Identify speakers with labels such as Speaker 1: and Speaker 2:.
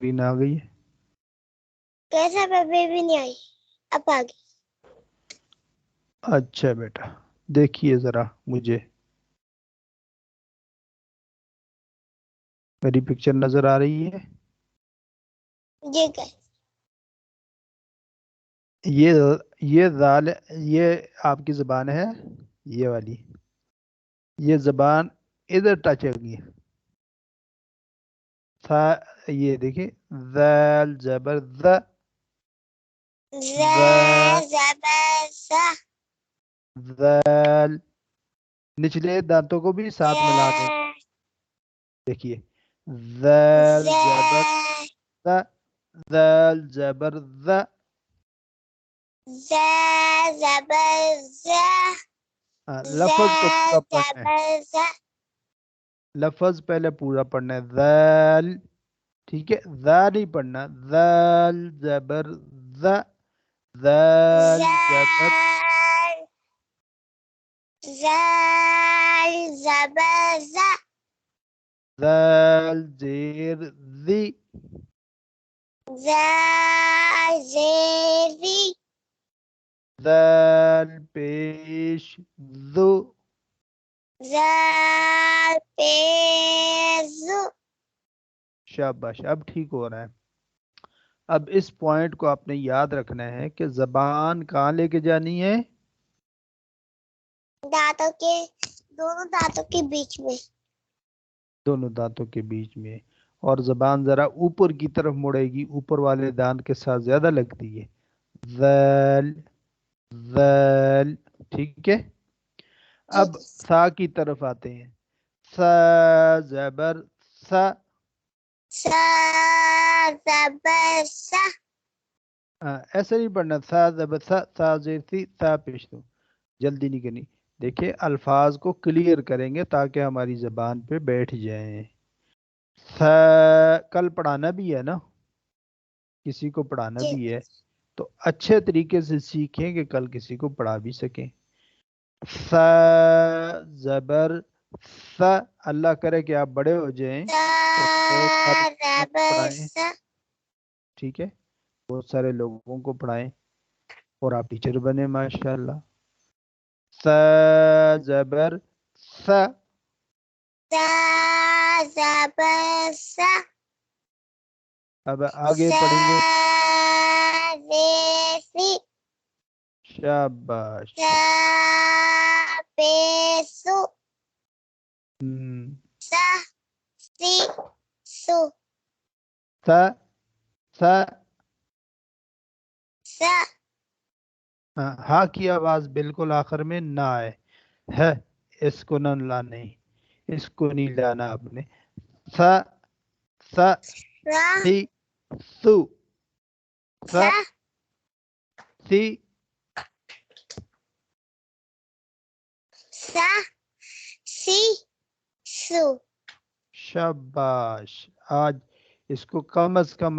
Speaker 1: Screen आ गई है।
Speaker 2: कैसा बेबी भी नहीं आई, अब आ गई।
Speaker 1: अच्छा बेटा, देखिए जरा मुझे मेरी पिक्चर नजर आ रही है।
Speaker 2: ये क्या?
Speaker 1: ये ये दाल, ये आपकी जबान है, ये वाली। ये जबान इधर टच होगी। था, ये देखिए, ज़ाल जबर ज़, ज़ा,
Speaker 2: जबर सा,
Speaker 1: ज़ाल। निचले दांतों को भी साथ मिला दें। देखिए, ज़ाल जबर ज़, ज़ाल जबर ज़।
Speaker 2: जबर
Speaker 1: लफ्ज को पूरा पढ़ना है।
Speaker 2: जबर
Speaker 1: लफ्ज पहले पूरा पढ़ना है, ज़ाल। ठीक है, ज़ा नहीं पढ़ना, ज़ाल जबर ज़, ज़ाल जबर,
Speaker 2: जबर
Speaker 1: ज़ाल जेर ज़ी,
Speaker 2: जेरी
Speaker 1: ज़ाल पेश ज़ु।
Speaker 2: पेजु।
Speaker 1: शाबाश, अब ठीक हो रहा है। अब इस पॉइंट को आपने याद रखना है कि जबान कहाँ लेके जानी है?
Speaker 2: दांतों के, दोनों दांतों के बीच में।
Speaker 1: दोनों दांतों के बीच में। और जबान जरा ऊपर की तरफ मुड़ेगी, ऊपर वाले दांत के साथ ज्यादा लगती है। ज़ैल, ज़ैल। ठीक है।
Speaker 2: ठीक
Speaker 1: अब
Speaker 2: है।
Speaker 1: सा की तरफ आते हैं। सा जबर सा।
Speaker 2: जबर सा।
Speaker 1: ऐसे नहीं पढ़ना, सा जबर सा जेर सी, सा पेश दो। जल्दी नहीं करनी। देखिए, अल्फाज को क्लियर करेंगे ताकि हमारी जबान पे बैठ जाए। कल पढ़ाना भी है ना, किसी को पढ़ाना
Speaker 2: जी।
Speaker 1: भी है, तो अच्छे तरीके से सीखें कि कल किसी को पढ़ा भी सकें। स जबर स। अल्लाह करे कि आप बड़े हो जाएं और बहुत सारे लोगों को
Speaker 2: जबर
Speaker 1: पढ़ाएं।
Speaker 2: सा।
Speaker 1: ठीक है, बहुत सारे लोगों को पढ़ाएं और आप टीचर बने माशाल्लाह। स जबर स।
Speaker 2: जबर सा।
Speaker 1: अब आगे पढ़ेंगे।
Speaker 2: रेसी।
Speaker 1: शाबाश।
Speaker 2: पेसु।
Speaker 1: हम्म।
Speaker 2: सा सी सु।
Speaker 1: स स।
Speaker 2: सा।
Speaker 1: हा की आवाज बिल्कुल आखिर में ना आए। है, इसको ना लाना नहीं, इसको नहीं लाना आपने। स स
Speaker 2: सा
Speaker 1: सी सु, स
Speaker 2: सा
Speaker 1: सी।
Speaker 2: सा सी सु।
Speaker 1: शाबाश। आज इसको कम से कम